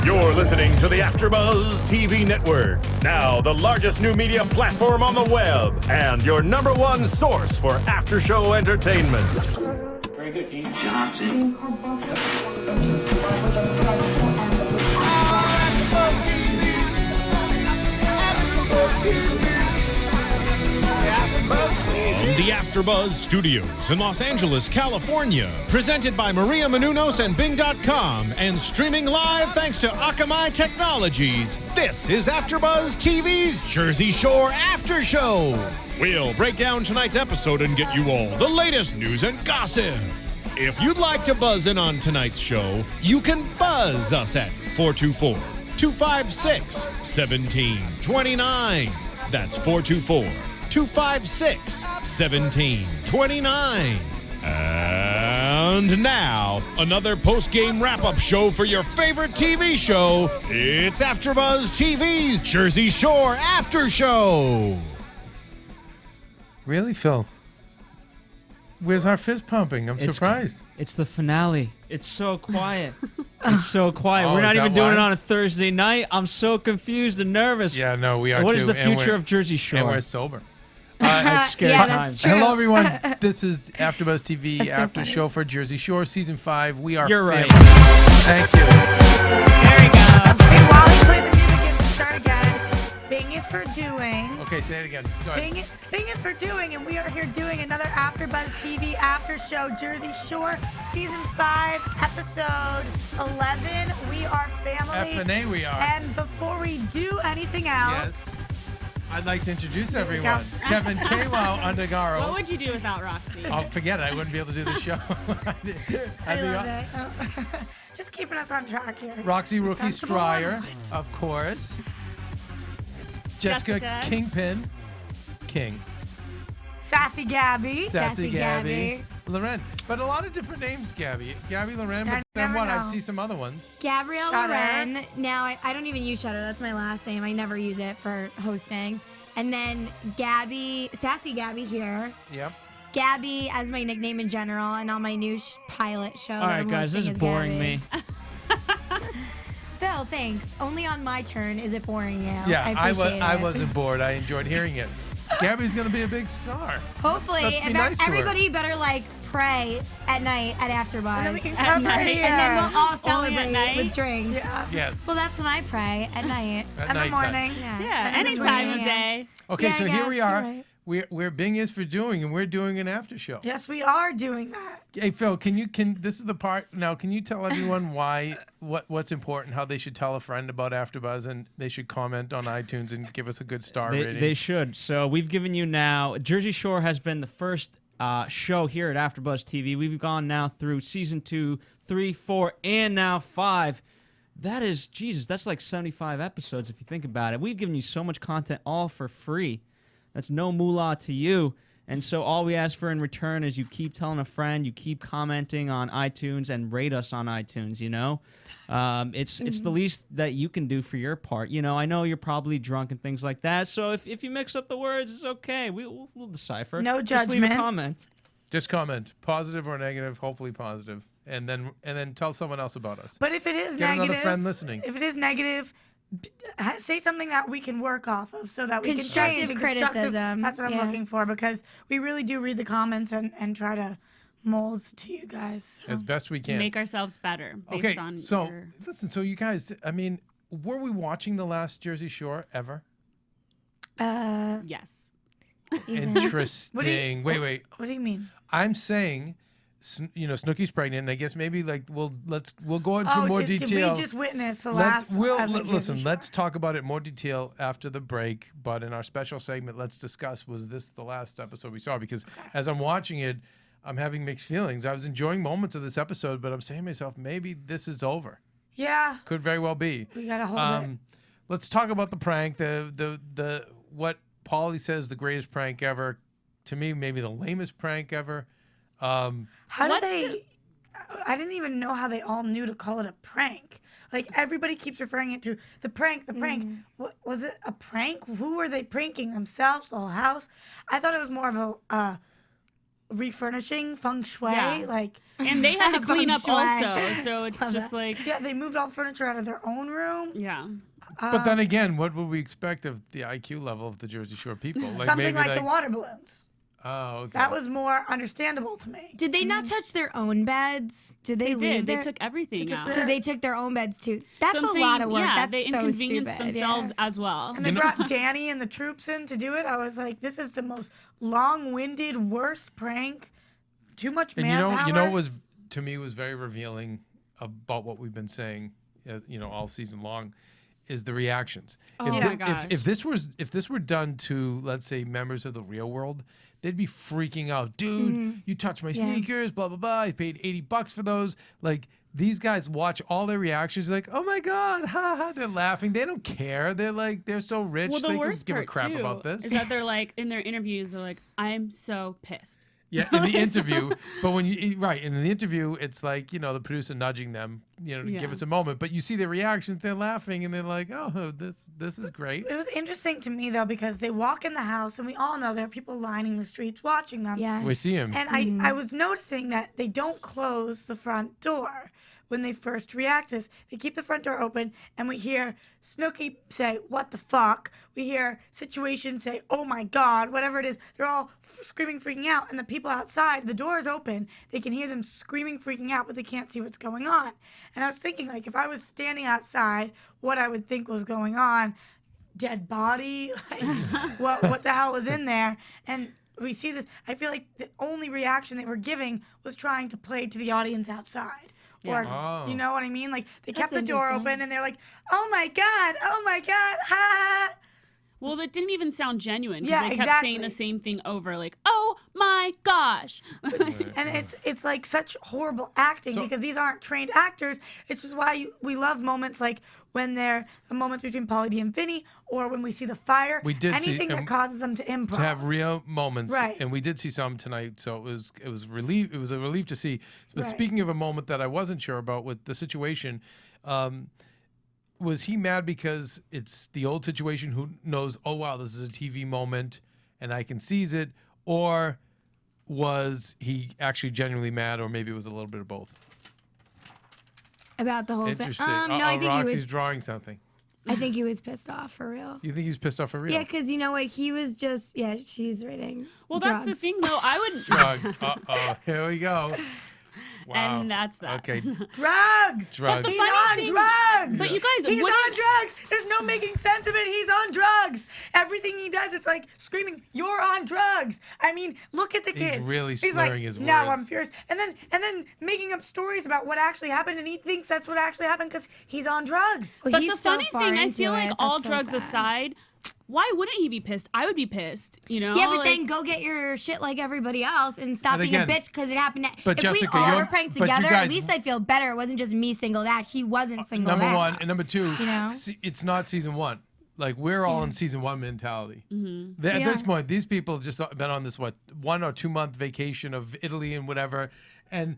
You're listening to the AFTERBUZZ TV Network, now the largest new media platform on the web, and your #1 source for after-show entertainment. Very good, Deena. Johnson. From the AFTERBUZZ Studios in Los Angeles, California, presented by Maria Menounos and Bing.com, and streaming live thanks to Akamai Technologies, this is AFTERBUZZ TV's Jersey Shore After Show. We'll break down tonight's episode and get you all the latest news and gossip. If you'd like to buzz in on tonight's show, you can buzz us at 424-256-1729. That's 424-256-1729. And now, another post-game wrap-up show for your favorite TV show. It's AFTERBUZZ TV's Jersey Shore After Show. Really, Phil? Where's our fist pumping? I'm surprised. It's the finale. It's so quiet. It's so quiet. Oh, We're not is even that doing why? it on a Thursday night. I'm so confused and nervous. Yeah, no, we are What too. is the and future we're- of Jersey Shore? And we're sober. It's scary Yeah, times. that's true. Hello, everyone. This is AFTERBUZZ TV That's so After funny. Show for Jersey Shore, Season 5. We are You're right. family. Thank you. There we go. Hey, while we play the music and start again, Bing is for doing. Okay, say it again. Go ahead. Bing is for doing, and we are here doing another AFTERBUZZ TV After Show, Jersey Shore, Season 5, Episode 11. We are family. F&A we are. And before we do anything else, Yes. I'd like to introduce we go. everyone. Keven, Kwoww, Undergaro. What would you do without Roxy? Oh, forget it. I wouldn't be able to do the show. I love it. just keeping us on track here. Roxy, Rookie, Sensible Striar, one. of course. Jessica, Jessica. Kingpin, King. Sassy Gabby. Sassy Gabby. Gabby. Loren. But a lot of different names, Gabby. Gabby, Loren, I but then never what? I know. see some other ones. Gabrielle Shutter. Loren. Now, I don't even use Shutter. That's my last name. I never use it for hosting. And then Gabby, Sassy Gabby here. Yep. Gabby as my nickname in general, and on my new pilot show. All right, guys, this is boring me. Phil, thanks. Only on my turn is it boring you. Yeah, I appreciate it. I wasn't bored. I enjoyed hearing it. Gabby's going to be a big star. Hopefully, Let's be and nice to her. everybody better like pray at night at AfterBuzz. And then we can At cover night. it here. And then we'll all Only at celebrate night? with drinks. Yeah. Yes. Well, that's when I pray at night. At In the nighttime. morning. Yeah, And any it's time raining. of day. Okay, Yeah, so I here guess, we you're are. right. We're Bing is for doing, and we're doing an after show. Yes, we are doing that. Hey Phil, this is the part now. Can you tell everyone why what's important, how they should tell a friend about AfterBuzz, and they should comment on iTunes and give us a good star rating? They should. So we've given you now. Jersey Shore has been the first show here at AfterBuzz TV. We've gone now through season 2, 3, 4, and now 5. That is, Jesus, that's like 75 episodes if you think about it. We've given you so much content all for free. That's no moolah to you. And so all we ask for in return is you keep telling a friend, you keep commenting on iTunes, and rate us on iTunes, you know? It's the least that you can do for your part. You know, I know you're probably drunk and things like that, so if you mix up the words, it's okay. We'll decipher. No Just leave a judgment. comment. Just comment, positive or negative, hopefully positive, and then tell someone else about us. But if it is Get negative, another friend listening. If it is negative, say something that we can work off of so that we can Constructive change. And criticism. That's what I'm Yeah. looking for, because we really do read the comments and try to mold to you guys. So. As best we can. Make ourselves better based Okay, on so your... listen. So you guys, I mean, were we watching the last Jersey Shore ever? Yes. Interesting. Wait. What do you mean? I'm saying, Snookie's pregnant, and I guess maybe like we'll go into more did detail. we just witness the last? Listen. Let's talk about it in more detail after the break. But in our special segment, let's discuss: was this the last episode we saw? Because as I'm watching it, I'm having mixed feelings. I was enjoying moments of this episode, but I'm saying to myself, maybe this is over. Yeah, Could very well be. we gotta hold it. Let's talk about the prank. The what Pauly says the greatest prank ever. To me, maybe the lamest prank ever. How do what's they? I didn't even know how they all knew to call it a prank. Like everybody keeps referring it to the prank. The prank. What was it? A prank? Who were they pranking? Themselves? The whole house? I thought it was more of a refurnishing feng shui. Yeah. Like, And they had to clean up Feng shui. also, so it's just like, yeah, they moved all the furniture out of their own room. yeah. But then again, what would we expect of the IQ level of the Jersey Shore people? Like Something maybe like the water balloons. Oh, okay. That was more understandable to me. Did they not touch their own beds? Did they, They leave did. They their- took everything out. So they took their own beds too. That's So I'm a saying, lot of work. yeah, That's they so inconvenienced stupid. themselves as well. And they brought Danny and the troops in to do it. I was like, this is the most long-winded, worst prank. Too much And manpower. you know what was to me was very revealing about what we've been saying, all season long, is the reactions. Oh if, my thi- gosh. if this were done to, let's say, members of the real world, they'd be freaking out. Dude, you touched my sneakers, blah blah blah. I paid $80 for those. Like, these guys watch all their reactions, like, oh my god, ha ha. They're laughing. They don't care. They're like, they're so rich. Well, the they worst don't give a part crap too about this. is that they're like in their interviews, they're like, "I'm so pissed." Yeah, in the interview. But when you in the interview, it's like, the producer nudging them, to give Yeah. us a moment. But you see their reactions, they're laughing and they're like, oh, this is great. It was interesting to me, though, because they walk in the house, and we all know there are people lining the streets watching them. Yeah. We see him. And I was noticing that they don't close the front door when they first react to this. They keep the front door open, and we hear Snookie say, what the fuck? We hear Situation say, oh my God, whatever it is. They're all screaming, freaking out. And the people outside, the door is open. They can hear them screaming, freaking out, but they can't see what's going on. And I was thinking, like, if I was standing outside, what I would think was going on. Dead body? Like, what the hell was in there? And we see this. I feel like the only reaction they were giving was trying to play to the audience outside. Or, Oh. you know what I mean? Like, they kept the That's door interesting. open, and they're like, oh my God, ha ha. Well, that didn't even sound genuine. 'Cause Yeah, they kept saying exactly. the same thing over, like, "Oh my gosh." And it's like such horrible acting So- because these aren't trained actors. It's just why we love moments like when they're the moments between Pauly and Vinny, or when we see the fire. We did see- anything that and causes them to improv. To have real moments, Right. and we did see some tonight, so it was relief. It was a relief to see. But Right. speaking of a moment that I wasn't sure about with the Situation, was he mad because it's the old Situation who knows? Oh wow, this is a TV moment, and I can seize it, or was he actually genuinely mad, or maybe it was a little bit of both? About the whole thing. Interesting. No, I think Roxy's he was. drawing something. I think he was pissed off for real. You think he's pissed off for real? Yeah, because you know what? He was just she's reading. Well, that's the drugs. thing, though. I would, Drugs. Uh-oh. Here we go. Wow. and that's that. Okay. Drugs. Drugs. He's funny on thing- drugs. But you guys, He's what on drugs. There's no making sense of it. He's on drugs. Everything he does, it's like screaming, "You're on drugs." I mean, look at the He's kid. really He's like, slurring his "No, I'm words." furious," and then making up stories about what actually happened, and he thinks that's what actually happened because he's on drugs. Well, But he's the so funny far thing, I into feel like it. all That's so drugs sad. aside, why wouldn't he be pissed? I would be pissed, you know? Yeah, but Like, then go get your shit like everybody else and stop And being a again- bitch because it happened. But if Jessica, we all you're- were pranked but you together, guys- at least I'd feel better. It wasn't just me singled out. He wasn't singled Number out. one, and number two, You know? it's not season one. Like, we're all in season one mentality. Mm-hmm. At We this are. point, these people have just been on this 1 or 2 month vacation of Italy and whatever, and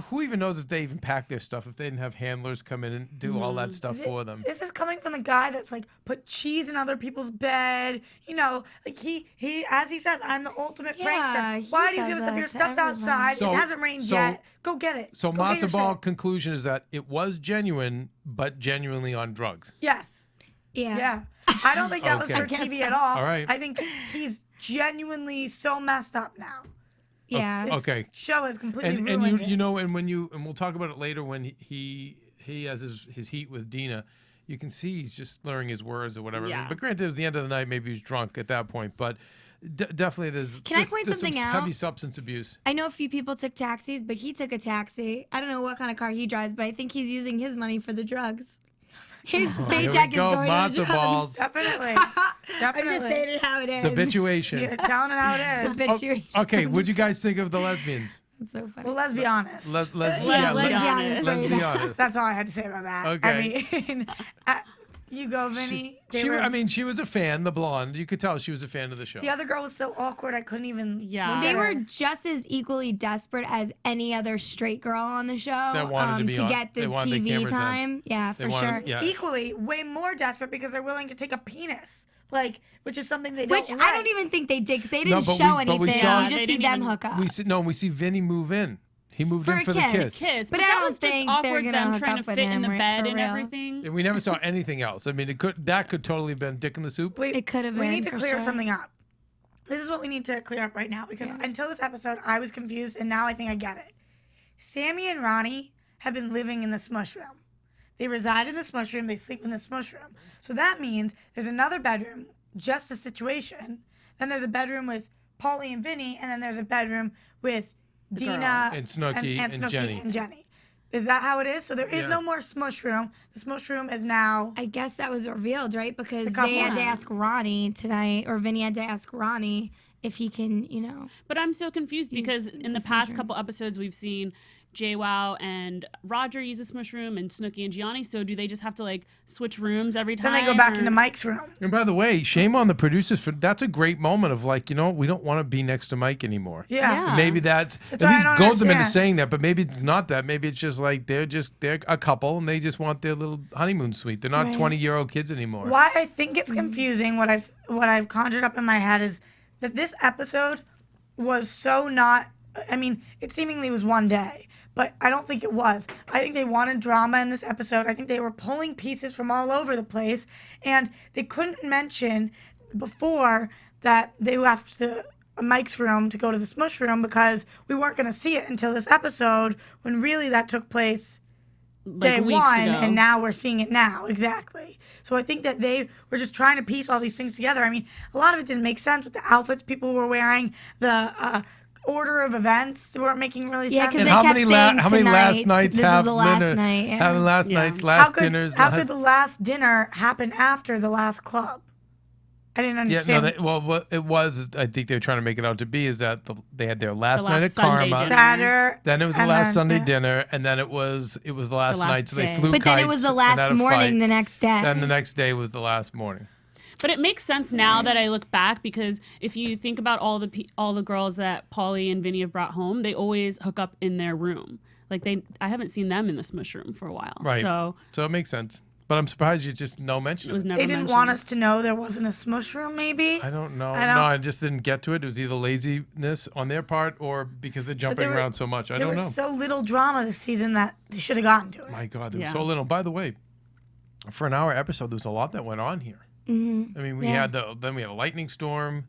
who even knows if they even packed their stuff, if they didn't have handlers come in and do all Mm-hmm. that stuff for them. This is coming from the guy that's like put cheese in other people's bed. You know, like he as he says, I'm the ultimate Yeah, prankster. he Why do you does give us if that your to stuff's everyone. outside? So- It hasn't rained so- yet. Go get it. So Go get your matzo ball shit. conclusion is that it was genuine, but genuinely on drugs. Yes. Yeah. Yeah. I don't think that was Okay. for TV at all. All right. I think he's genuinely so messed up now. Yeah. This Okay. show has completely And ruined it. you know, and we'll talk about it later when he has his heat with Dena. You can see he's just slurring his words or whatever. Yeah. But granted, it was the end of the night. Maybe he was drunk at that point. But definitely, there's Can I point there's something some out? heavy substance abuse. I know a few people took taxis, but he took a taxi. I don't know what kind of car he drives, but I think he's using his money for the drugs. His Here paycheck we go, is going to matzo the drugs. balls. Definitely. I'm Definitely. just saying it how it is. The habituation. You're telling it how it is. Habituation. Okay, what'd you guys think of the lesbians? That's so funny. Well, let's be honest. Let's Yeah, let's let's be be honest. let's be honest. That's all I had to say about that. Okay. I mean, you go, Vinny. She was a fan, the blonde. You could tell she was a fan of the show. The other girl was so awkward, I couldn't even. Yeah. look They at were her. just as equally desperate as any other straight girl on the show That wanted to be on- get the they wanted the TV camera time. time. Yeah, They for wanted- sure. yeah. equally way more desperate because they're willing to take a penis like, which is something they don't. Which I write. don't even think they did because they didn't but show but we anything. saw- You just They see didn't them even- hook up. We see Vinny move in. He moved For in a for the kiss. kiss. But But I that don't was just think they're awkward. gonna Them hook trying up to with fit in him, the right, bed for and real. everything. And we never saw anything else. I mean, that could totally have been Dick in the Soup. Wait, It could have We been, need to for clear sure. something up. This is what we need to clear up right now because until this episode, I was confused, and now I think I get it. Sammy and Ronnie have been living in the smush room. They reside in the smush room. They sleep in the smush room. So that means there's another bedroom, just a situation. Then there's a bedroom with Pauly and Vinny, and then there's a bedroom with Deena And Snookie and Jenny. Is that how it is? So there is Yeah. no more smush room. The smush room is now. I guess that was revealed, right? Because couple. they had to Yeah. ask Ronnie tonight, or Vinny had to ask Ronnie if he can, But I'm so confused because Use in the the past smush room. couple episodes we've seen JWoww and Roger use a smush room and Snookie and Gianni. So do they just have to like switch rooms every time? Then they go back or- into Mike's room. And by the way, shame on the producers for that's a great moment of like, we don't want to be next to Mike anymore. Yeah. Yeah. Maybe that's That's at why I least don't goad them into understand. saying that, but maybe it's not that. Maybe it's just like they're a couple and they just want their little honeymoon suite. They're not Right. 20-year-old kids anymore. Why I think it's confusing, what I've conjured up in my head is that this episode was so not. I mean, it seemingly was one day, but I don't think it was. I think they wanted drama in this episode. I think they were pulling pieces from all over the place, and they couldn't mention before that they left the Mike's room to go to the smush room because we weren't going to see it until this episode, when really that took place like day weeks one, ago. and now we're seeing it now. Exactly. So I think that they were just trying to piece all these things together. I mean, a lot of it didn't make sense with the outfits people were wearing, the order of events weren't making really Yeah, sense. 'cause And they how kept many saying how many last tonight, nights this is have the last dinner? night, yeah. Having last Yeah. nights, last how could, dinners, how last could the last dinner happen after the last club? I didn't Yeah, understand. what it was, I think they were trying to make it out to be, is that they had their last The night last at Sunday Karma. dinner. Saturday. Then it was the and last then- Sunday yeah. dinner, and then it was the last last night. So they day. flew But then it was kites the and had last a morning fight. the next day. Then the next day was the last morning. But it makes sense now that I look back because if you think about all the girls that Pauly and Vinny have brought home, they always hook up in their room. Like I haven't seen them in the smush room for a while. Right. So it makes sense. But I'm surprised you just no mention it of was it. never They didn't mentioned. want us to know there wasn't a smush room, maybe? I don't know. I don't- No, I just didn't get to it. It was either laziness on their part or because they're jumping there were- around so much. I There don't was know. so little drama this season that they should have gotten to it. My God, there was Yeah. so little. By the way, for an hour episode, there was a lot that went on here. I mean, we had then we had a lightning storm.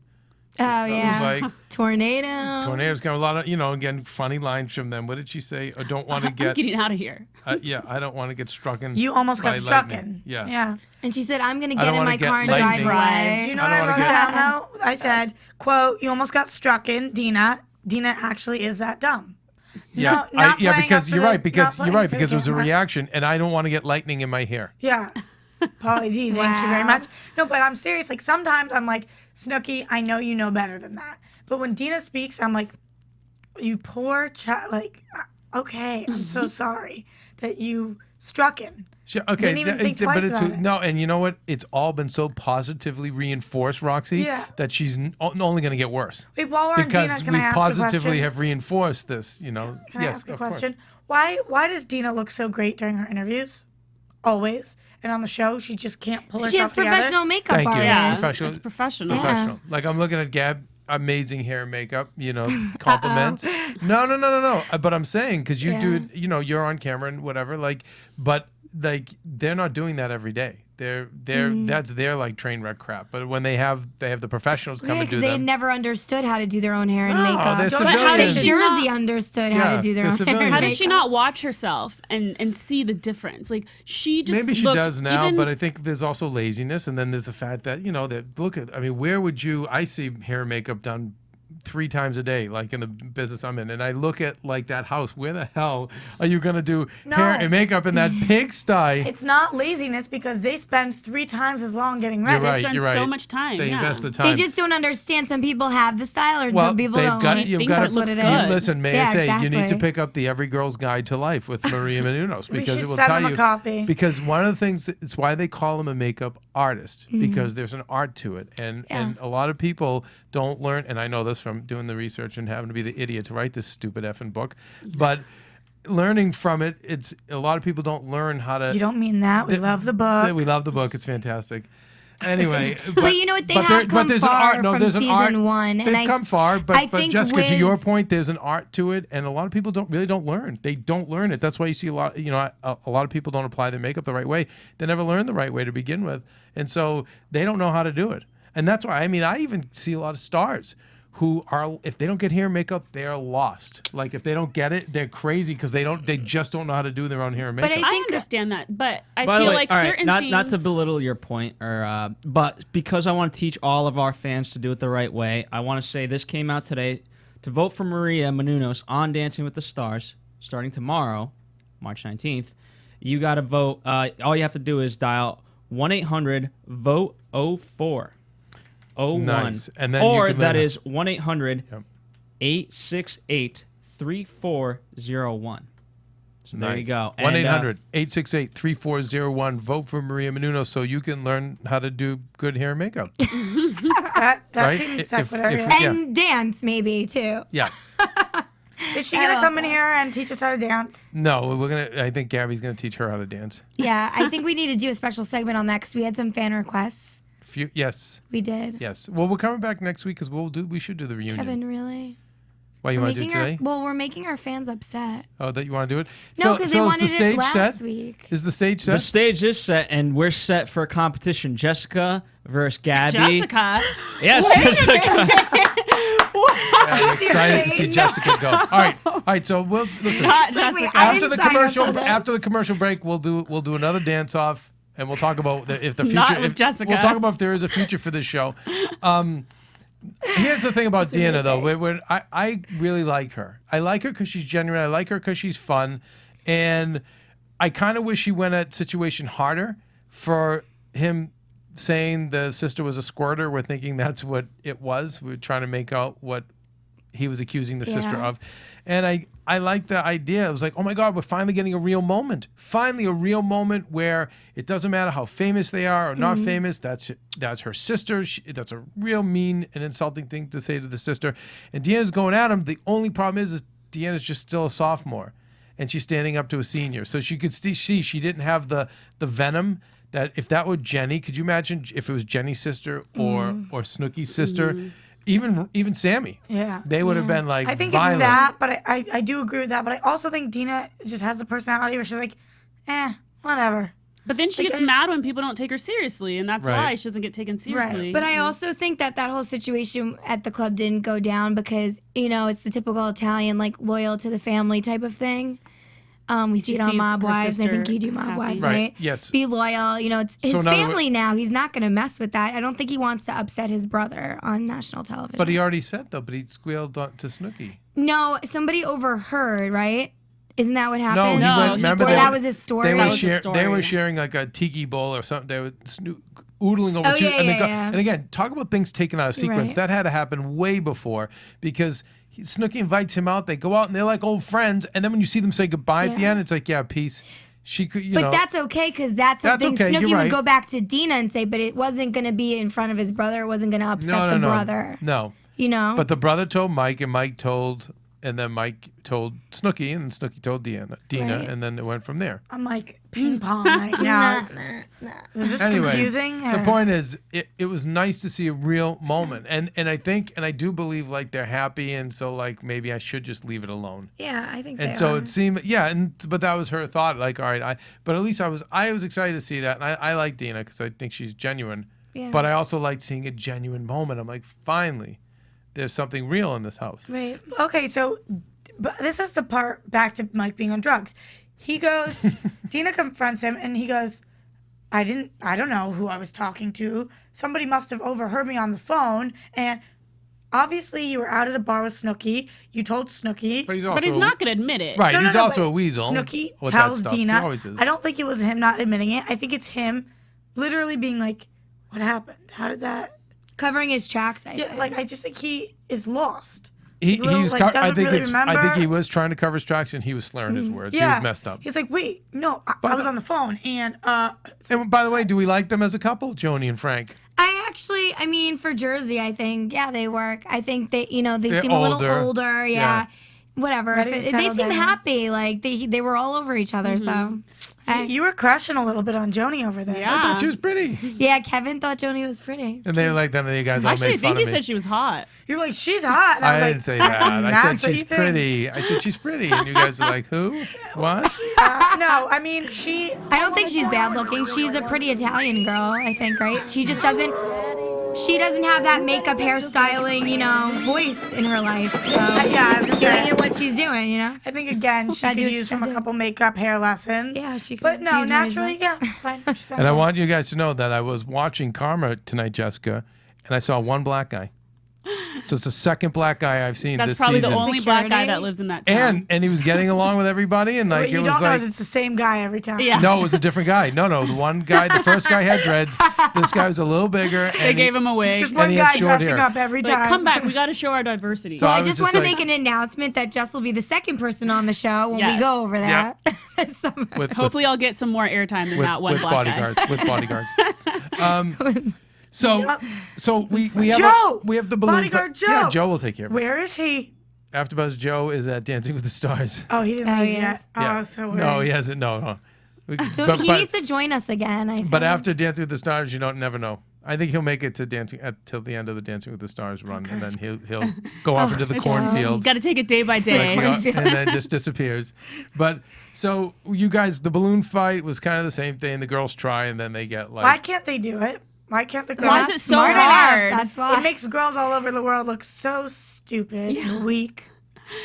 Oh, That was yeah. like Tornado. tornadoes got a lot of, again, funny lines from them. What did she say? I don't want to I'm get, getting out of here. yeah, I don't want to get struck in. You almost got by struck lightning. in. Yeah. Yeah. And she said, I'm going to I get don't in wanna my get car and lightning. drive Drive. away. Do you know I what I don't wrote wanna down though? I said, quote, you almost got struck in, Deena. Deena actually is that dumb. Yeah, No, not yeah, playing because up for you're the- right. not Because you're playing right. for the Because it was a camera. reaction, and I don't want to get lightning in my hair. Yeah. Polly D, thank you very Wow. much. No, but I'm serious. Like sometimes I'm like, Snookie, I know you know better than that. But when Deena speaks, I'm like, you poor child. Like, okay, I'm so sorry that you struck in. Sure, okay, Didn't even think twice but it's about it. no, and you know what? It's all been so positively reinforced, Roxy, Yeah. that she's only going to get worse. Wait, while we're on Because Deena, can we I ask a positively question? have reinforced this. Can I yes, ask a of course. question? Why does Deena look so great during her interviews? Always. And on the show, she just can't pull She has herself together. professional makeup Thank you. artists. Yeah, Professional. it's professional. Yeah. Professional. Like I'm looking at Gab, amazing hair and makeup. Compliments. No. But I'm saying because you do it. You're on camera and whatever. But they're not doing that every day. They're that's their like train wreck crap. But when they have the professionals come Yeah, and do because they them. never understood how to do their own hair and No, makeup. they're But how They does civilians. she Jersey not- understood how Yeah, to do their they're own hair civilians. and How makeup. does she not watch herself and see the difference? Like she just Maybe she looked does now, even, but I think there's also laziness, and then there's the fact that where would you? I see hair and makeup done 3 times a day, like in the business I'm in, and I look at like that house. Where the hell are you gonna do hair and makeup in that pigsty? It's not laziness because they spend 3 times as long getting ready. You're right. spend You're so right. much time. They yeah. invest the time. They just don't understand. Some people have the style, or well, some people they've don't. got. She You've thinks got it looks what it good. is. Listen, may I Yeah, say you need to exactly. pick up the Every Girl's Guide to Life with Maria Menounos We because should it will send tell them a you. copy. Because one of the things, it's why they call them a makeup artist Mm-hmm. because there's an art to it, and a lot of people don't learn. And I know this from doing the research and having to be the idiot to write this stupid effing book, but learning from it, it's a lot of people don't learn how to. You don't mean that. We love the book. We love the book. It's fantastic. Anyway, But you know what? They have come there's an far art. No, from there's an art. season 1. They've And come far, I but think Jessica, to your with- point, there's an art to it, and a lot of people don't learn. They don't learn it. That's why you see a lot. A lot of people don't apply their makeup the right way. They never learn the right way to begin with, and so they don't know how to do it. And that's why I even see a lot of stars who are, if they don't get hair and makeup, they are lost. Like if they don't get it, they're crazy because they just don't know how to do their own hair and makeup. But I understand that, but I By the feel way, like all right, certain not things. not to belittle your point, but because I want to teach all of our fans to do it the right way, I want to say this came out today. To vote for Maria Menounos on Dancing with the Stars, starting tomorrow, March 19th, you got to vote. All you have to do is dial 1-800-VOTE-04. 01. Nice. And then or you can that learn- is 1-800-868-3401. So there you go. And, 1-800-868-3401. Vote for Maria Menounos so you can learn how to do good hair and makeup. That Right? seems If- secular. if- yeah. And dance maybe too. Yeah. Is she gonna come in here and teach us how to dance? No, I think Gabby's gonna teach her how to dance. Yeah, I think we need to do a special segment on that because we had some fan requests. Yes. We did. Yes. Well, we're coming back next week because we should do the reunion. Keven, really? Why you want to do it today? We're making our fans upset. Oh, that you want to do it? No, because they is wanted the it stage last set? week. Is the stage The set? stage is set, and we're set for a competition. Jessica versus Gabby. Jessica. Yes, Jessica. I'm excited to see Jessica go. All right. So we'll listen. Not Wait, Jessica. I After didn't the sign up commercial, for this. after the commercial break, we'll do another dance off, and we'll talk about if the future. Not with if- Jessica. We'll talk about if there is a future for this show. Here's the thing about Deena, though. I really like her. I like her because she's genuine. I like her because she's fun, and I kind of wish she went at situation harder for him saying the sister was a squirter. We're thinking that's what it was. We're trying to make out what he was accusing the sister Yeah. of. And I like the idea. It was like, oh my God, we're finally getting a real moment. Finally a real moment where it doesn't matter how famous they are or not famous. That's her sister. That's a real mean and insulting thing to say to the sister. And Deanna's going at him. The only problem is Deanna's just still a sophomore. And she's standing up to a senior. So she could see she didn't have the venom that if that were Jenny, could you imagine if it was Jenny's sister or Snookie's sister? Even Sammy. Yeah. They would have been like I think violent. it's that, but I do agree with that. But I also think Deena just has the personality where she's like, whatever. But then she Like, gets I just- mad when people don't take her seriously, and that's Right. why she doesn't get taken seriously. But I also think that whole situation at the club didn't go down because, it's the typical Italian, like, loyal to the family type of thing. We see She it on sees Mob her Wives. I think sister you do Mob happy. Wives, Right, right? yes. Be loyal. It's his in other family now. He's not going to mess with that. I don't think he wants to upset his brother on national television. But he already said though. But he squealed to Snookie. No, somebody overheard, right? Isn't that what No, happened? he No, went. he Remember Or they that were- was his story? They were, That was his they were story. sharing like a tiki bowl or something. They were oodling over Oh, two. yeah, and, yeah. and again, talk about things taken out of sequence. Right. That had to happen way before because Snookie invites him out. They go out and they're like old friends. And then when you see them say goodbye at the Yeah. end, it's like, yeah, peace. She could, But that's okay because that's That's something okay, Snooki you're right. would go back to Deena and say, but it wasn't going to be in front of his brother. It wasn't going to upset no, the no, brother. no. But the brother told Mike, and Mike told, and then Mike told Snookie, and Snookie told Deena, Right. and then it went from there. I'm like ping pong right now. Is this Anyway, confusing? the or- point is, it was nice to see a real moment, and I think, and I do believe like they're happy, and so like maybe I should just leave it alone. yeah, I think And they so are. it seemed, but that was her thought. Like, all right, but at least I was excited to see that, and I like Deena because I think she's genuine. Yeah. But I also like seeing a genuine moment. I'm like, finally, there's something real in this house. Right. Okay, so but this is the part back to Mike being on drugs. He goes, Deena confronts him, and he goes, I don't know who I was talking to. Somebody must have overheard me on the phone, and obviously you were out at a bar with Snookie. You told Snookie. But he's also But he's not going to admit it. right. No, he's no, also but a weasel. Snookie with that tells stuff. He Deena. always is. I don't think it was him not admitting it. I think it's him literally being like, what happened? How did that? Covering his tracks, I Yeah, think. like I just think he is lost. He Little, was. like, I doesn't think really it's. I think remember. he was trying to cover his tracks, and he was slurring his words. Yeah, He was messed up. He's like, wait, no, I But- was on the phone, and And by the way, do we like them as a couple, Joni and Frank? I mean, for Jersey, I think, yeah, they work. I think they, they They're seem a little older. older. Yeah. Yeah. Whatever. Ready to They settle seem down. happy. Like, they were all over each other, so. You were crushing a little bit on Joni over there. Yeah. I thought she was pretty. Yeah, Kevin thought Joni was pretty. And they were like, then you guys all Actually, I made fun think he of me. said she was hot. You're like, she's hot. And I was I like, didn't say that. I "That's said what she's you think." pretty. I said she's pretty. And you guys are like, who? What? No, I mean, she. I don't think she's bad looking. She's a pretty Italian girl, I think, right? She just doesn't. She doesn't have that makeup, hairstyling, voice in her life. So Yeah, I was she's gonna- doing it what she's doing. I think again she Gotta could do what use she's from gotta a do. couple makeup hair lessons. Yeah, she could. But no, use naturally, management. yeah, fine. She's fine. And I want you guys to know that I was watching Karma tonight, Jessica, and I saw one black guy. So it's the second black guy I've seen That's this probably season. the only black guy Security? that lives in that town. And he was getting along with everybody, and like What it you was don't know like is it's the same guy every time. Yeah. no, it was a different guy. No, the one guy, the first guy had dreads. This guy was a little bigger. And They gave him a wig. Just And one he had guy short dressing hair. up every Like, time. come back. We got to show our diversity. So Well, I I was just just want to like- make an announcement that Jess will be the second person on the show when Yes. we go over there. Summer. with Hopefully, I'll get some more airtime than with, that one with black bodyguards. guy. With bodyguards. So we have Joe! we have the balloon. Bodyguard Joe! Yeah, Joe will take care of it. Where is he? AfterBuzz Joe is at Dancing with the Stars. Oh, he didn't Oh, leave yes. yet. Oh, I was so worried. No, he hasn't. No. So But- he but- needs to join us again, I think. But after Dancing with the Stars, you don't never know. I think he'll make it to dancing till the end of the Dancing with the Stars run, and then he'll go off into the Joe. cornfield. Got to take it day by day. and then just disappears. But so you guys, the balloon fight was kind of the same thing. The girls try, and then they get like. Why can't they do it? Why can't the girls? Why is it so Smart enough, hard? That's why. It makes girls all over the world look so stupid and weak.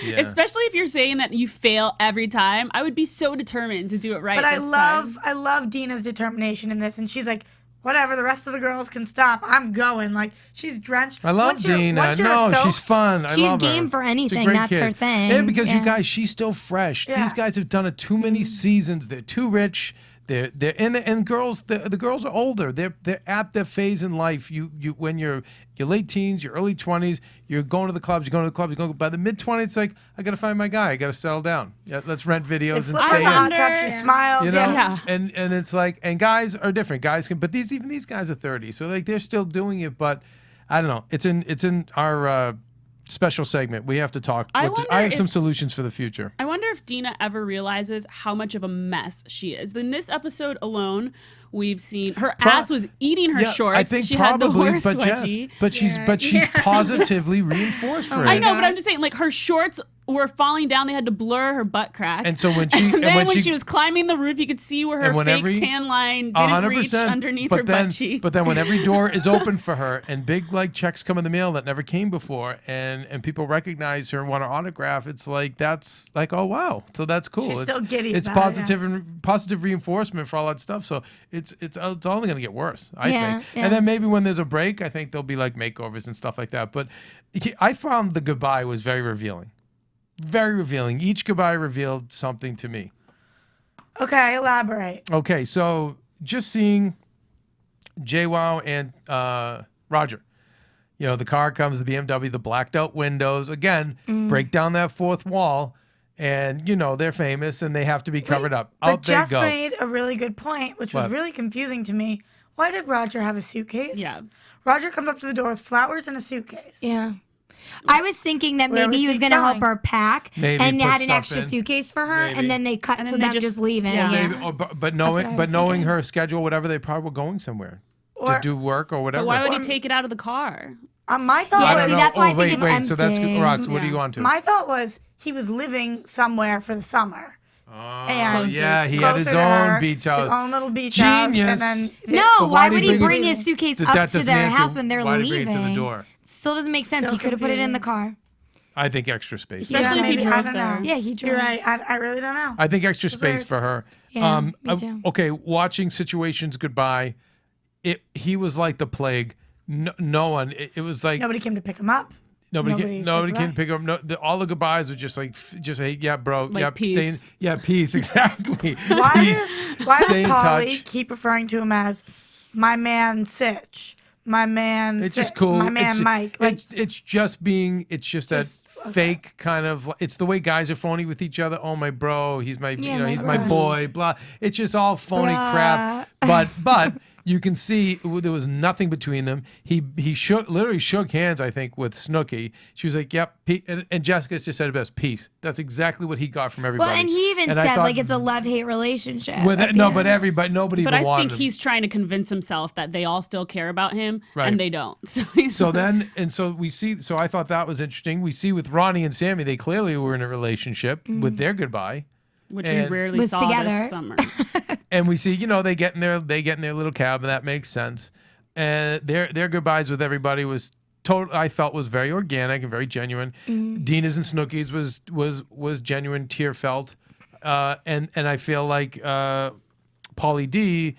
Yeah. Especially if you're saying that you fail every time. I would be so determined to do it right. But I this love time. Dena's determination in this, and she's like, whatever, the rest of the girls can stop. I'm going. Like, she's drenched. I love Deena. Once you're No, she's soaked- fun. I She's love her. game for She's a anything. great That's kid. her thing. And because you Yeah. guys, she's still fresh. Yeah. These guys have done it too many seasons. They're too rich. They're and girls. The girls are older. They're at their phase in life. You when you're late teens, your early 20s, you're going to the clubs. You're going to the clubs. You're going by the mid 20s. It's like I got to find my guy. I got to settle down. Yeah, let's rent They videos and flip her stay in the hot in. tub. She smiles. You know, Yeah. and it's like, and guys are different. Guys can, but even these guys are 30, so like they're still doing it. But I don't know. It's in our special segment. We have to talk. I I have wonder some if- solutions for the future. I wonder if Deena ever realizes how much of a mess she is. In this episode alone, we've seen her ass was eating her shorts. I think she probably, had the horse but wedgie. she's positively reinforced for it. I know, but I'm just saying, like, her shorts were falling down. They had to blur her butt crack. And so when she and then when she she was climbing the roof, you could see where her and when fake every- tan line didn't reach underneath her butt cheeks. But then when every door is open for her and big like checks come in the mail that never came before and people recognize her and want her autograph, it's like that's like, oh wow. So that's cool. She's it's still giddy It's about it, positive and positive reinforcement for all that stuff. So it's only gonna get worse, I Yeah, think. yeah. And then maybe when there's a break, I think there'll be like makeovers and stuff like that. But I found the goodbye was very revealing. Very revealing. Each goodbye revealed something to me. Okay, elaborate. Okay, so just seeing JWoww and Roger. You know, the car comes, the BMW, the blacked out windows. Again, break down that fourth wall, and, you know, they're famous and they have to be covered up. But Out they Jess go. made a really good point, which was What? really confusing to me. Why did Roger have a suitcase? Yeah. Roger comes up to the door with flowers and a suitcase. Yeah. I was thinking that Where maybe was he was he going to help going? her pack Maybe and put had an stuff extra in. suitcase for her, Maybe. and then they cut And to then them they just leaving. yeah. Yeah. Maybe, but what I knowing was thinking. her schedule, whatever, they probably were going somewhere to Or- do work or whatever. But why would he take it out of the car? My thought Yeah, was, see, that's why I think wait, it's so that's empty. Rox. What are you Yeah. on to? my thought was he was living somewhere for the summer. And yeah, he had his closer to own her, beach house. His own little beach house. Genius. And then No, But why why would did he he bring bring it- his suitcase That up to doesn't their answer house when they're why did he leaving? bring it to the door. Still doesn't make sense. So He could have put it in the confusing. car. I think extra space. Especially if he maybe, I drove don't there. know. Yeah, he drove. You're right. I really don't know. I think extra space weird. for her. Yeah, me too. Okay, watching Situations Goodbye, he was like the plague. No one. It was like Nobody came to pick him up. nobody said can goodbye. pick up. No, all the goodbyes were just like hey, yeah, bro, Like yeah, peace. peace, exactly. Why Peace. does Stay in Pauly touch. keep referring to him as my man Sitch, my man? It's Sit- just cool. My man It's- Mike. Like it's just that fake kind of. It's the way guys are phony with each other. Oh, my bro, he's my Yeah, he's my my boy. Blah. It's just all phony Bruh. crap. But You can see there was nothing between them. He literally shook hands, I think, with Snookie. She was like, "Yep," and Jessica just said it best, "Peace." That's exactly what he got from everybody. Well, and he even And I said thought- like it's a love-hate relationship. With at the no, end. but nobody But even I wanted think him. he's trying to convince himself that they all still care about him, Right. and they don't. So he's So then, and so we see. So I thought that was interesting. We see with Ronnie and Sammy, they clearly were in a relationship with their goodbye. which and- we rarely Was saw together. this summer. And we see, they get in their little cab, and that makes sense. And their goodbyes with everybody was I felt was very organic and very genuine. Dena's and Snookie's was genuine, tear felt, and I feel like Pauly D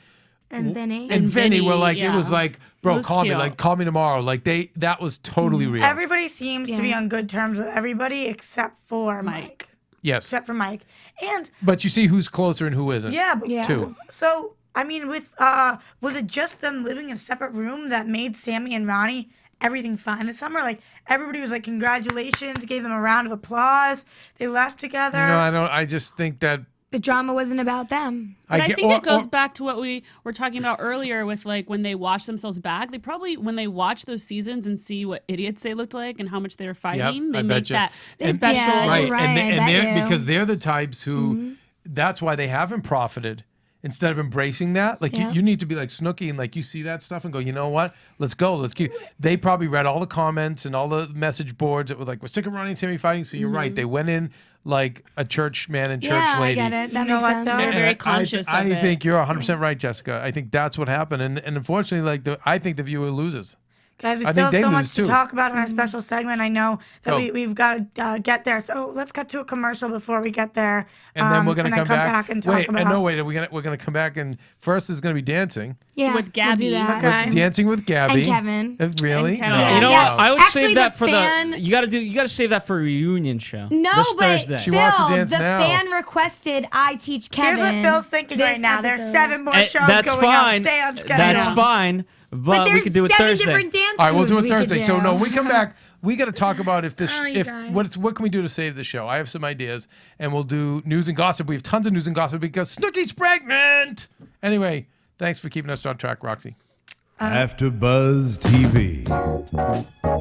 And Vinny. and Vinny were Vinny, like, it was yeah. like, bro, It was call me, cute. like call me tomorrow, like that was totally real. Everybody seems to be Yeah. on good terms with everybody except for Mike. Yes, Except for Mike. And but you see who's closer and who isn't. yeah, but Yeah. Too. So, I mean, with was it just them living in a separate room that made Sammy and Ronnie everything fine this summer? Like everybody was like, "Congratulations!" Gave them a round of applause. They left together. No, I don't. I just think that The drama wasn't about them. But I think it goes back to what we were talking about earlier with like when they watch themselves back, they probably when they watch those seasons and see what idiots they looked like and how much they were fighting, they I make betcha. that And- special. Yeah, right, you're right, and, I and bet they're you. because they're the types who. That's why they haven't profited. Instead of embracing that, like Yeah. you need to be like Snookie and like you see that stuff and go, you know what? Let's go. Let's keep. They probably read all the comments and all the message boards that were like, we're sick of Ronnie and Sammy fighting. So you're right. They went in like a church man and church Yeah, lady. I get it. That You know makes what, sense. though? They're And very I- conscious I of it. think you're 100% right, Jessica. I think that's what happened, and unfortunately, like I think the viewer loses. Guys, we I still think they have so much lose, to too. talk about in our special segment. I know that Go. we've got to get there. So let's cut to a commercial before we get there. And then we're gonna and come back. and talk Wait, about. and no, wait. We're gonna come back, and first is gonna be dancing. Yeah, With we'll Gabby. do that. Okay. Dancing with Gabby And Keven. Really? And Keven. No. Yeah, You know yeah. what? I would Actually, save that the for fan- the. You gotta save that for a reunion show. No, this but Thursday. She wants to Phil, dance the now. fan requested I teach Kevin. Here's what Phil's thinking this right now. There's episode. 7 more And shows that's going fine. up. Stay on schedule. That's fine. But But we there's could do it 7 Thursday. different dance All right, we'll do moves it we could Thursday. So do. no, we come back. We got to talk about if this, Oh, you if guys. what can we do to save the show? I have some ideas, and we'll do news and gossip. We have tons of news and gossip because Snookie's pregnant. Anyway, thanks for keeping us on track, Roxy. AfterBuzz TV.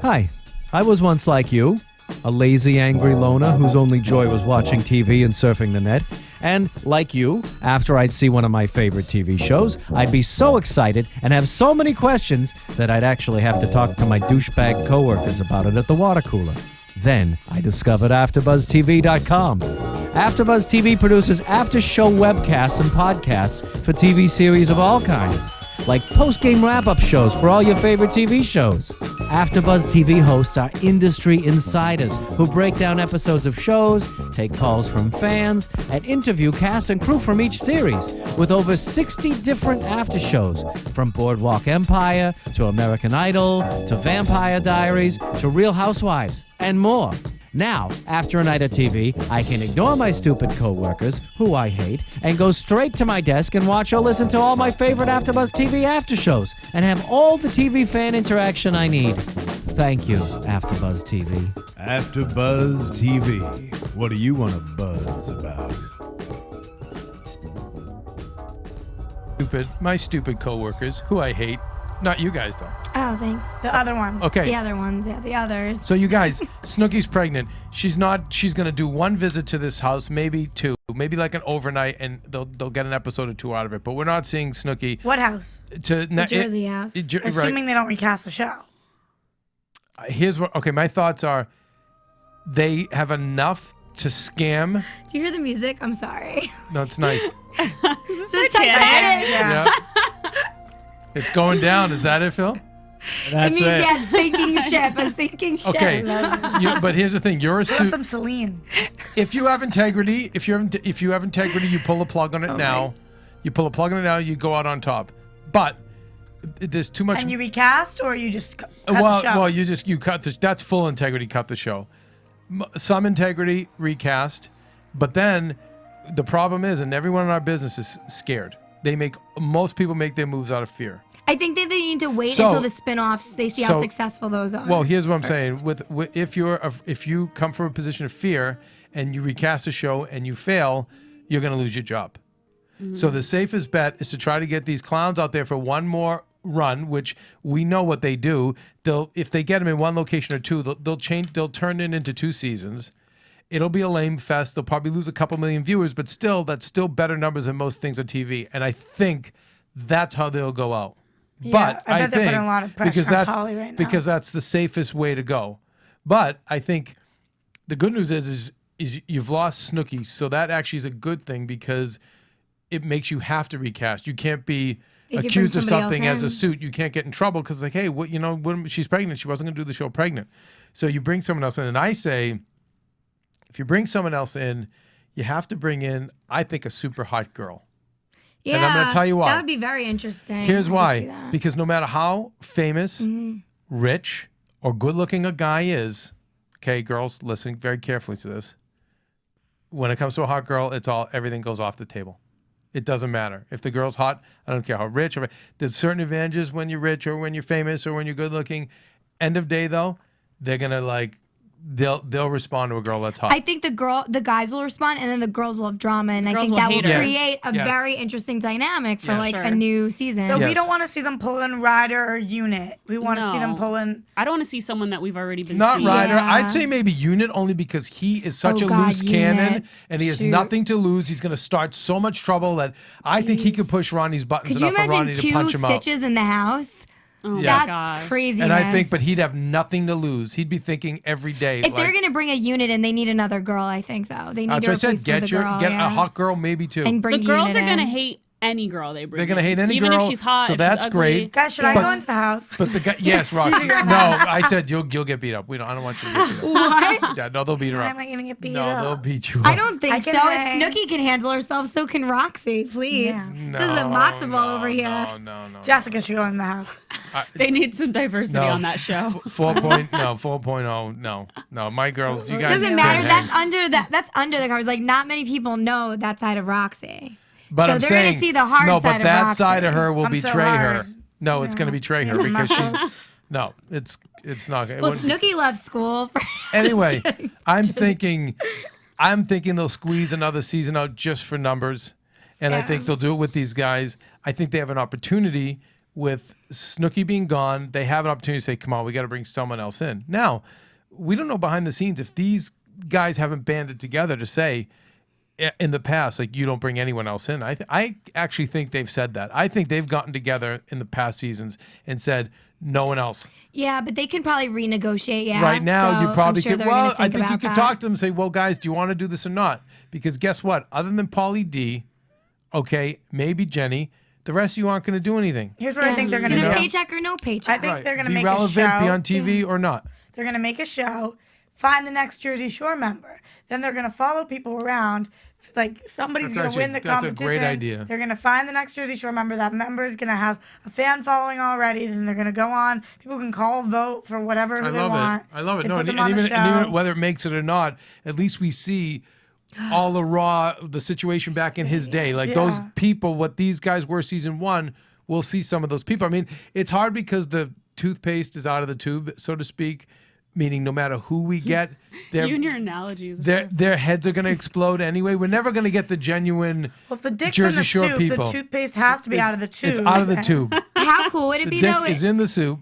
Hi, I was once like you, a lazy, angry loner whose only joy was watching TV and surfing the net. And like you, after I'd see one of my favorite TV shows, I'd be so excited and have so many questions that I'd actually have to talk to my douchebag coworkers about it at the water cooler. Then I discovered AfterBuzzTV.com. AfterBuzz TV produces after-show webcasts and podcasts for TV series of all kinds, like post-game wrap-up shows for all your favorite TV shows. AfterBuzz TV hosts are industry insiders who break down episodes of shows, take calls from fans, and interview cast and crew from each series, with over 60 different after shows, from Boardwalk Empire to American Idol to Vampire Diaries to Real Housewives, and more. Now, after a night of TV, I can ignore my stupid coworkers, who I hate, and go straight to my desk and watch or listen to all my favorite AfterBuzz TV after shows, and have all the TV fan interaction I need. Thank you, AfterBuzz TV. AfterBuzz TV. What do you want to buzz about? My stupid coworkers, who I hate. Not you guys though. Oh, thanks. The other ones. Okay. The other ones, yeah, the others. So you guys, Snookie's pregnant. She's gonna do one visit to this house, maybe 2, maybe like an overnight, and they'll get an episode or 2 out of it. But we're not seeing Snookie What house? to The Jersey house. Assuming they don't recast the show. Here's what. Okay, my thoughts are, they have enough to scam. Do you hear the music? I'm sorry. No, it's nice. It's the Titanic. Yeah. Yeah. It's going down. Is that it, Phil? That's it means it. that sinking ship, a sinking ship. Okay. But here's the thing. You're a Want suit. some Celine. If you have integrity, if you have integrity, you pull a plug on it now. You pull a plug on it now. You go out on top. But there's too much. And you recast or you just cut the show? Well, you cut the. That's full integrity. Cut the show. Some integrity, recast. But then the problem is, and everyone in our business is scared. Most people make their moves out of fear. I think that they need to wait So- until the spin-offs. They see how so- successful those are. Well, here's what I'm first. saying. If you come from a position of fear and you recast a show and you fail, you're going to lose your job. So the safest bet is to try to get these clowns out there for one more run, which we know what they do. If they get them in one location or two, they'll turn it into 2 seasons. It'll be a lame fest. They'll probably lose a couple million viewers, but still, that's still better numbers than most things on TV. And I think that's how they'll go out. Yeah, But I bet they're think putting a lot of pressure because on that's Pauly right now. because that's the safest way to go. But I think the good news is you've lost Snookie, so that actually is a good thing because it makes you have to recast. You can't be You could accused bring of somebody something else as a in. suit. You can't get in trouble because like, hey, what she's pregnant. She wasn't going to do the show pregnant. So you bring someone else in, and I say, if you bring someone else in, you have to bring in, I think, a super hot girl. Yeah, And I'm going to tell you why. That would be very interesting. Here's I could see why. that. Because no matter how famous, rich, or good-looking a guy is, okay, girls, listen very carefully to this. When it comes to a hot girl, everything goes off the table. It doesn't matter. If the girl's hot, I don't care how rich. There's certain advantages when you're rich or when you're famous or when you're good-looking. End of day, though, they're going to they'll respond to a girl that's hot. I think the guys will respond, and then the girls will have drama, and I Girls think will that will hate her. create a Yes. very interesting dynamic for Yes. like Sure. a new season. So we Yes. don't want to see them pull in Ryder or Unit. We want to see them No. pull in. I don't want to see someone that we've already been Not seeing. Ryder. Yeah. I'd say maybe Unit only because he is such Oh, a God, loose cannon Unit. and he has Shoot. nothing to lose. He's going to start so much trouble that I think he could push Ronnie's buttons Could you enough for imagine Ronnie to 2 punch him out. stitches in the house? Oh Yeah. my That's gosh. crazy. And I think, but he'd have nothing to lose. He'd be thinking every day. if they're gonna bring a unit in, they need another girl. I think though they need that's to what I replace said. the girl, Get yeah. a hot girl, maybe too. and bring The girls Unit are gonna in. hate any girl they bring. They're gonna in. hate any even girl, if she's hot. so if that's she's ugly. great. Guys, should I go into the house? But the guy, yes, Roxy. No, I said you'll get beat up. I don't want you to get beat up. What? Yeah, no, they'll beat her Why up. am I going to get beat No, up? they'll beat you up. I don't think I so. can hang. If Snookie can handle herself, so can Roxy. Please, Yeah. this is a matzo ball over here. No. Jessica should go in the house. They need some diversity on that show. 4.0. No. My girls, you guys Doesn't can't matter. hang. That's under the covers. Like not many people know that side of Roxy. But So I'm they're saying, gonna see the hard no, side but of that Roxy. side of her will I'm so betray her. hard. No, it's going to betray her Yeah, because muscles. she's no. It's not. It Well, wouldn't- Snookie left school. Anyway, I'm thinking they'll squeeze another season out just for numbers, and I think they'll do it with these guys. I think they have an opportunity with Snookie being gone. They have an opportunity to say, "Come on, we got to bring someone else in." Now, we don't know behind the scenes if these guys haven't banded together to say in the past, like, you don't bring anyone else in. I actually think they've said that. I think they've gotten together in the past seasons and said, no one else. Yeah, but they can probably renegotiate. Yeah. Right now, so you probably I'm sure could. they're Well, gonna I think you about could that. talk to them and say, well, guys, do you want to do this or not? Because guess what? Other than Pauly D, okay, maybe Jenny, the rest of you aren't going to do anything. Here's what I think they're going It's to either do. paycheck or no paycheck. I think they're going to Be make relevant, a show. be on TV or not. They're going to make a show, find the next Jersey Shore member. Then they're going to follow people around. Like somebody's That's going to actually- win the that's a competition. great idea. They're going to find the next Jersey Shore member. That member is going to have a fan following already. Then they're going to go on. People can call, vote for whatever I they love want. it. I love it. They No, put and them on the even show. whether it makes it or not, at least we see all the situation back in his day. Like those Yeah. people, what these guys were season 1, we'll see some of those people. I mean, it's hard because the toothpaste is out of the tube, so to speak, meaning no matter who we get, You and your analogies. their heads are going to explode anyway. We're never going to get the genuine Well, if the dick's Jersey in the Shore soup, people. the toothpaste has to be out of the tube. It's out of the tube. How cool would it The be dick though? is in the soup.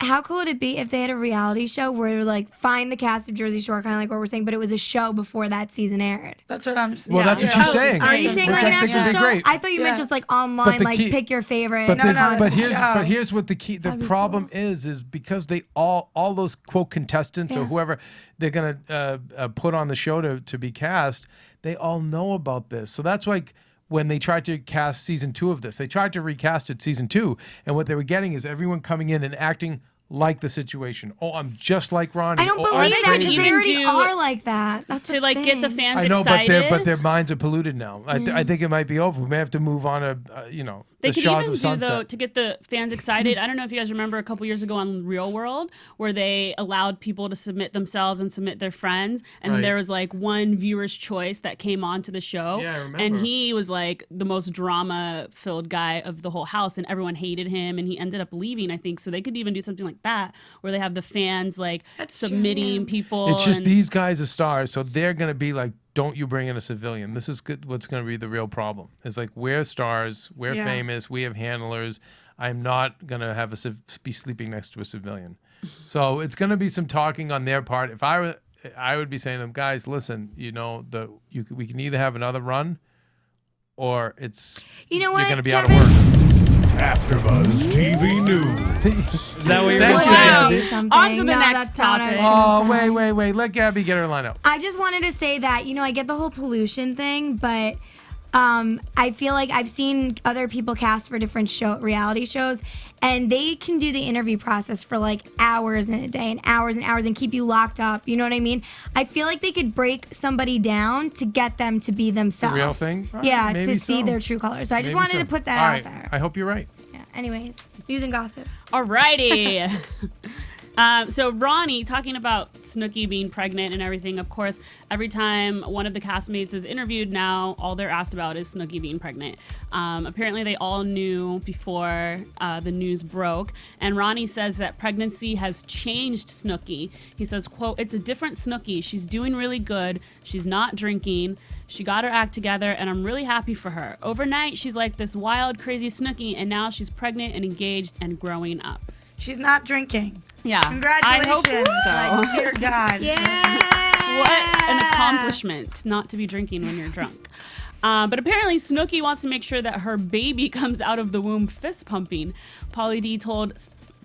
How cool would it be if they had a reality show where like find the cast of Jersey Shore, kind of like what we're saying, but it was a show before that season aired? That's what I'm saying. Well, that's what she's saying. Are you saying Which like I an think would actual be show? great. I thought you meant Yeah. just like But online, the like key- pick your favorite. But, No, this, no, but it's a here's show. but here's what the key. The problem is because they all those quote contestants or Yeah. whoever they're gonna put on the show to be cast, they all know about this. So that's like when they tried to cast season 2 of this, they tried to recast it season 2, and what they were getting is everyone coming in and acting like the situation. Oh, I'm just like Ronnie. I don't Oh, believe I'm that crazy. because they Even already do- are like that. That's to like get the thing. fans I know, excited. but their minds are polluted now. I think it might be over. We may have to move on to They the could Shaws even of do Sunset. though to get the fans excited. I don't know if you guys remember a couple years ago on Real World where they allowed people to submit themselves and submit their friends, and Right. there was like one viewer's choice that came onto the show. Yeah, I remember. And he was like the most drama-filled guy of the whole house, and everyone hated him, and he ended up leaving. I think so. They could even do something like that where they have the fans like submitting people. It's just and- these guys are stars, so they're gonna be like don't you bring in a civilian? This is what's going to be the real problem. It's like, we're stars, we're famous, we have handlers. I'm not going to have be sleeping next to a civilian. So it's going to be some talking on their part. If I would be saying to them, guys, listen, we can either have another run, or you're going to be out of work. AfterBuzz TV News. Is that what you're going to say? On to the next topic. Oh, wait. Let Gabby get her line up. I just wanted to say that, I get the whole pollution thing, but I feel like I've seen other people cast for different reality shows, and they can do the interview process for like hours in a day and hours and keep you locked up. You know what I mean? I feel like they could break somebody down to get them to be themselves. The real thing? Yeah, to see their true colors. So I just wanted to put that out there. I hope you're right. Yeah. Anyways, news and gossip. Alrighty. So Ronnie, talking about Snookie being pregnant and everything, of course, every time one of the castmates is interviewed now, all they're asked about is Snookie being pregnant. Apparently they all knew before the news broke, and Ronnie says that pregnancy has changed Snookie. He says, quote, "It's a different Snookie. She's doing really good. She's not drinking. She got her act together, and I'm really happy for her. Overnight, she's like this wild, crazy Snookie, and now she's pregnant and engaged and growing up." She's not drinking. Yeah. Congratulations. I hope so. Like, dear God. Yeah. What an accomplishment not to be drinking when you're drunk. But apparently Snookie wants to make sure that her baby comes out of the womb fist pumping. Pauly D told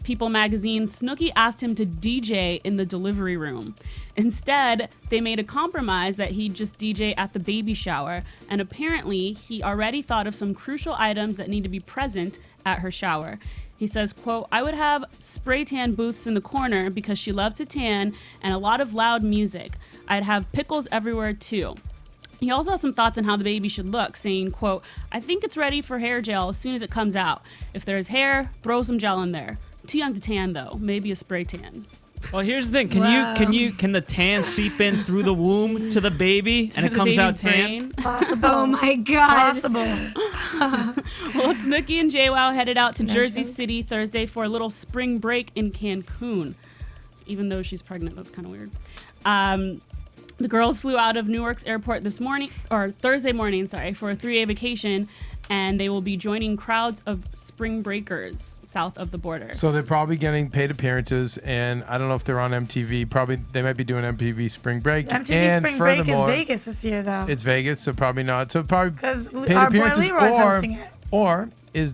People magazine Snookie asked him to DJ in the delivery room. Instead, they made a compromise that he'd just DJ at the baby shower, and apparently he already thought of some crucial items that need to be present at her shower. He says, quote, "I would have spray tan booths in the corner because she loves to tan, and a lot of loud music. I'd have pickles everywhere too." He also has some thoughts on how the baby should look, saying, quote, "I think it's ready for hair gel as soon as it comes out. If there's hair, throw some gel in there. Too young to tan though, maybe a spray tan." Well, here's the thing. Can the tan seep in through the womb to the baby and it comes out tan? Possible. Oh my God. Possible. Well, Snookie and JWoww headed out to Jersey City Thursday for a little spring break in Cancun. Even though she's pregnant, that's kind of weird. The girls flew out of Newark's airport Thursday morning, for a 3-day vacation, and they will be joining crowds of spring breakers south of the border. So they're probably getting paid appearances, and I don't know if they're on MTV. Probably they might be doing MTV Spring Break. MTV and Spring Break is furthermore, Vegas this year, though. It's Vegas, so probably not. So probably Because paid our boy appearances, Leroy's hosting it. is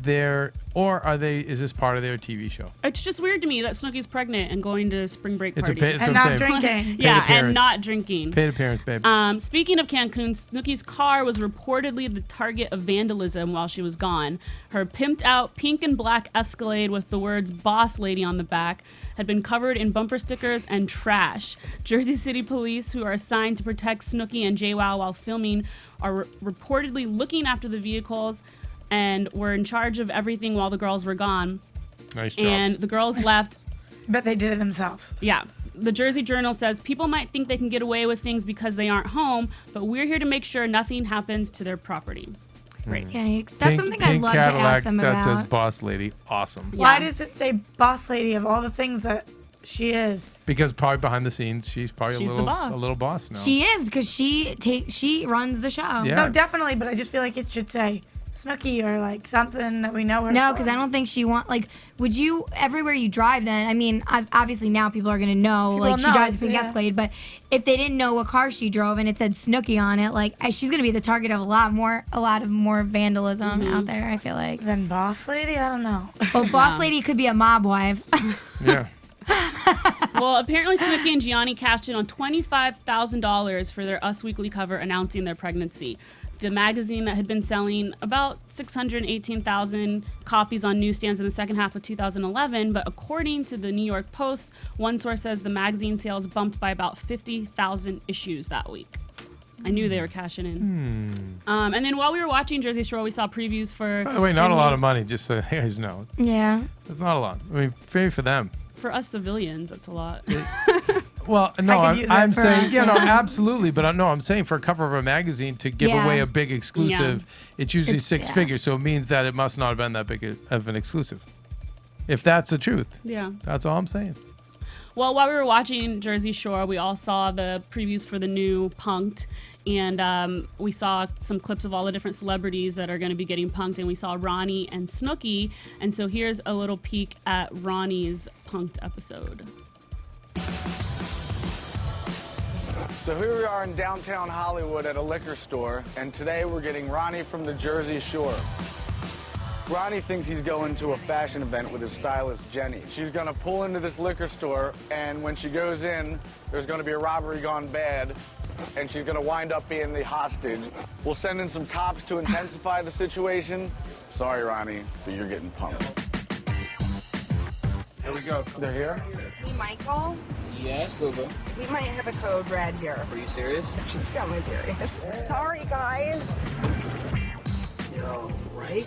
this part of their TV show? It's just weird to me that Snookie's pregnant and going to spring break It's a parties. paid- And what not I'm saying. drinking. Yeah, appearance. and not drinking. Paid appearance, babe. Speaking of Cancun, Snookie's car was reportedly the target of vandalism while she was gone. Her pimped out pink and black Escalade with the words "Boss Lady" on the back had been covered in bumper stickers and trash. Jersey City police, who are assigned to protect Snookie and JWoww while filming, are reportedly looking after the vehicles and were in charge of everything while the girls were gone. Nice job. And the girls left. Bet they did it themselves. Yeah. The Jersey Journal says people might think they can get away with things because they aren't home, but we're here to make sure nothing happens to their property. Great. Yikes. That's something I'd love to ask them that about. says Boss Lady. Awesome. Why does it say boss lady of all the things that she is? Because probably behind the scenes, she's probably She's a the boss. little boss now. She is, because she runs the show. Yeah. No, definitely, but I just feel like it should say Snookie or like something that we know her No, for. because I don't think she would you, everywhere you drive then, I mean, obviously now people are going to know, People like, she know, drives a pink yeah. Escalade, but if they didn't know what car she drove and it said Snookie on it, like, she's going to be the target of a lot of more vandalism out there, I feel like. Then boss lady? I don't know. Well, Boss Lady could be a mob wife. Yeah. Well, apparently Snookie and Gianni cashed in on $25,000 for their Us Weekly cover announcing their pregnancy. The magazine that had been selling about 618,000 copies on newsstands in the second half of 2011, but according to the New York Post, one source says the magazine sales bumped by about 50,000 issues that week. I knew they were cashing in. And then while we were watching Jersey Shore, we saw previews for... By the way, not a lot of money, just so you guys know. Yeah. It's not a lot. I mean, maybe for them. For us civilians, that's a lot. Well, no, I could use that I'm for saying, us. yeah, no, absolutely. But I'm saying for a cover of a magazine to give Yeah. away a big exclusive, it's usually It's- six yeah. figures. So it means that it must not have been that big of an exclusive. If that's the truth. Yeah. That's all I'm saying. Well, while we were watching Jersey Shore, we all saw the previews for the new Punk'd. And we saw some clips of all the different celebrities that are going to be getting punked, and we saw Ronnie and Snookie. And so here's a little peek at Ronnie's punked episode. So here we are in downtown Hollywood at a liquor store, and today we're getting Ronnie from the Jersey Shore. Ronnie thinks he's going to a fashion event with his stylist, Jenny. She's gonna pull into this liquor store, and when she goes in, there's gonna be a robbery gone bad, and she's gonna wind up being the hostage. We'll send in some cops to intensify the situation. Sorry, Ronnie, but you're getting punked. Here we go. They're here? Hey, Michael, Yes, Boo-Boo. we might have a code red here. Are you serious? She's got my theory. Sorry, guys. Yo, right?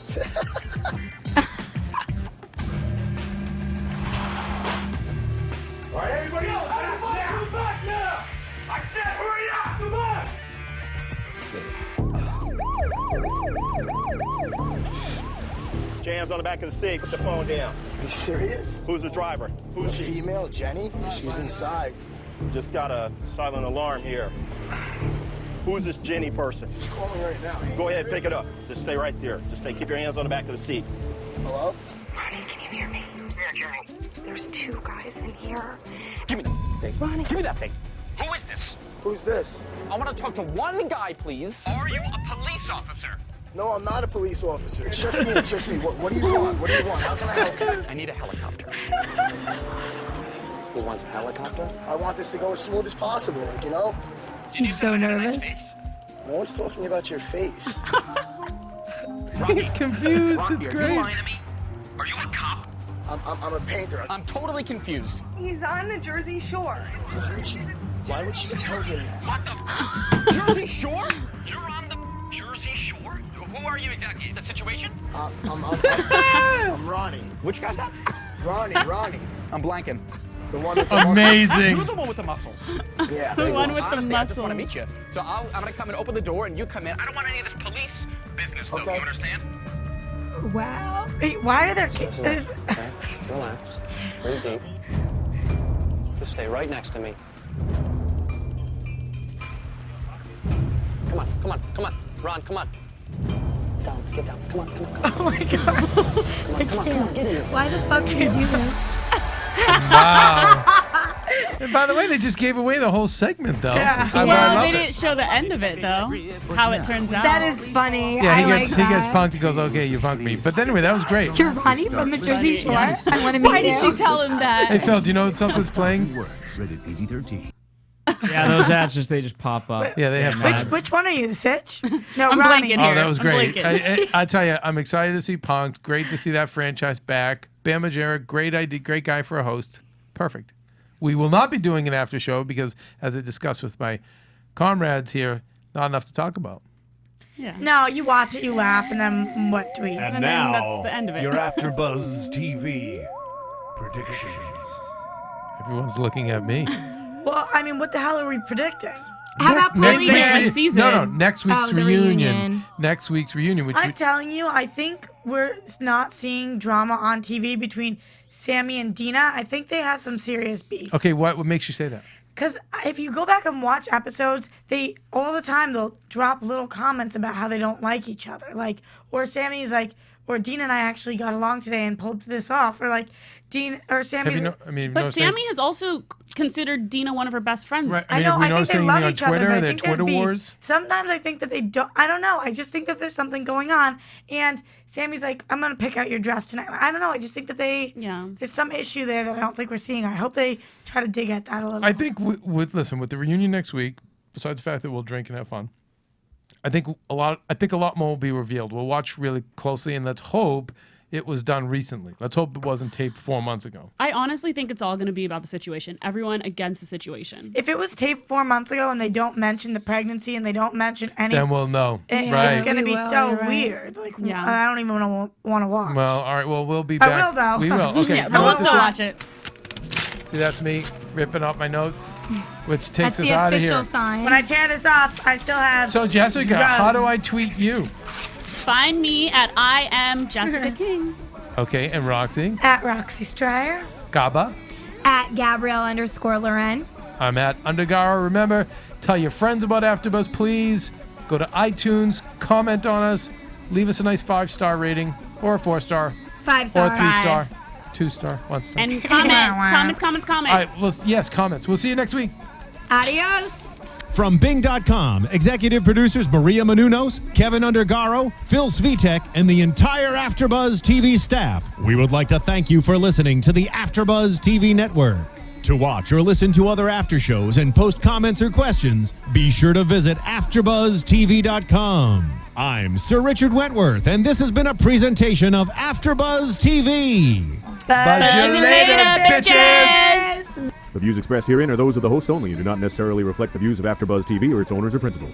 All right, everybody else, move back now! I said hurry up, come on! Jams on the back of the seat. Put the phone down. Are you serious? Who's the driver? Who's she? Female, Jenny? She's inside. Just got a silent alarm here. Who's this Jenny person? She's calling right now. Go ahead, pick it up. Just stay right there. Just stay. Keep your hands on the back of the seat. Hello? Ronnie, can you hear me? Yeah, Jenny. There's two guys in here. Give me that thing. Ronnie. Give me that thing. Who is this? Who's this? I want to talk to one guy, please. Are you a police officer? No, I'm not a police officer. It's just me, it's just me. What do you want? What do you want? How can I help you? I need a helicopter. Who wants a helicopter? I want this to go as smooth as possible, like, you know? He's so nervous. No one's talking about your face. He's confused. It's Are great. you lying to me? Are you a cop? I'm a painter. I'm totally confused. He's on the Jersey Shore. Why would she tell him that? What the? Jersey Shore? You're on the Jersey Shore? Who are you exactly? The situation? I'm Ronnie. Which guy's that? Ronnie. I'm blanking. The one with the Amazing. You're the one with the muscles. Yeah. The one with Honestly, the I just want to muscles. meet you. So I'm going to come and open the door and you come in. I don't want any of this police business, though. Okay. You understand? Wow. Wait, why are there kids? Okay, relax. Breathe deep. Just stay right next to me. Come on. Ron, come on. Get down. Come on. Oh my god. Come on, get in. Why the fuck would you do this? Wow. And by the way, they just gave away the whole segment, though. Yeah. I Well, love they it. didn't show the end of it, though. How it turns out. That is funny. Yeah, I he like gets that. punked. He goes, okay, you punked me. But anyway, that was great. You're Ronnie from the Jersey Shore. I want to meet Why you. did she tell him that? Hey, Phil, do you know what something's playing? Rated PG-13. Yeah, those ads they just pop up. Yeah, they have ads. Which one are you, the Sitch? No, I'm Ronnie. blanking Oh, here. that was I'm great. blanking. I tell you, I'm excited to see Punk'd. Great to see that franchise back. Bam Margera, great idea, great guy for a host. Perfect. We will not be doing an after show because, as I discussed with my comrades here, not enough to talk about. Yeah. No, you watch it, you laugh, and then what do we? And then that's the end of it. Your AfterBuzz TV predictions. Everyone's looking at me. Well, I mean, what the hell are we predicting? How about Next Pauly week- and Next season. No, next week's Oh, the reunion. reunion. Next week's reunion, which I'm telling you, I think we're not seeing drama on TV between Sammy and Deena. I think they have some serious beef. okay, what makes you say that? Because if you go back and watch episodes, they all the time they'll drop little comments about how they don't like each other. Like, or Sammy's like, or Deena and I actually got along today and pulled this off. Or like, Deena or Sammy. Have you know, I mean, But Sammy has also considered Deena one of her best friends. Right. I mean, know. have we I think noticed they anything love on each other, Twitter? but I Their think there's Twitter beef. wars? Sometimes I think that they don't. I don't know. I just think that there's something going on. And Sammy's like, "I'm gonna pick out your dress tonight." I don't know. I just think that there's some issue there that I don't think we're seeing. I hope they try to dig at that a little. I think with the reunion next week, besides the fact that we'll drink and have fun, I think a lot more will be revealed. We'll watch really closely, and let's hope it was done recently. Let's hope it wasn't taped 4 months ago. I honestly think it's all going to be about the situation. Everyone against the situation. If it was taped 4 months ago and they don't mention the pregnancy and they don't mention any, Then we'll know. Right. It's going to We be will, so you're right. weird. Like, Yeah. I don't even want to watch. Well, all right. Well, we'll be I back. will, though. We will. Okay. Yeah, you but know we'll what still this watch it. is? See, that's me ripping up my notes, which That's takes us the out of official here. sign. When I tear this off, I still have. So, Jessica, drugs. how do I tweet you? Find me at I am Jessica King. Okay, and Roxy, At Roxy Striar. Gaba, At Gabrielle_Loren. I'm at Undergaro. Remember, tell your friends about AfterBuzz, please. Go to iTunes, comment on us, leave us a nice 5-star rating, or a 4-star, 5-star, or a 3-star, 2-star, 1-star. And comments. All right, yes, comments. We'll see you next week. Adios. From Bing.com, executive producers Maria Menounos, Keven Undergaro, Phil Svitek, and the entire AfterBuzz TV staff, we would like to thank you for listening to the AfterBuzz TV network. To watch or listen to other after shows and post comments or questions, be sure to visit AfterBuzzTV.com. I'm Sir Richard Wentworth, and this has been a presentation of AfterBuzz TV. Buzz you later, bitches! The views expressed herein are those of the hosts only and do not necessarily reflect the views of AfterBuzz TV or its owners or principals.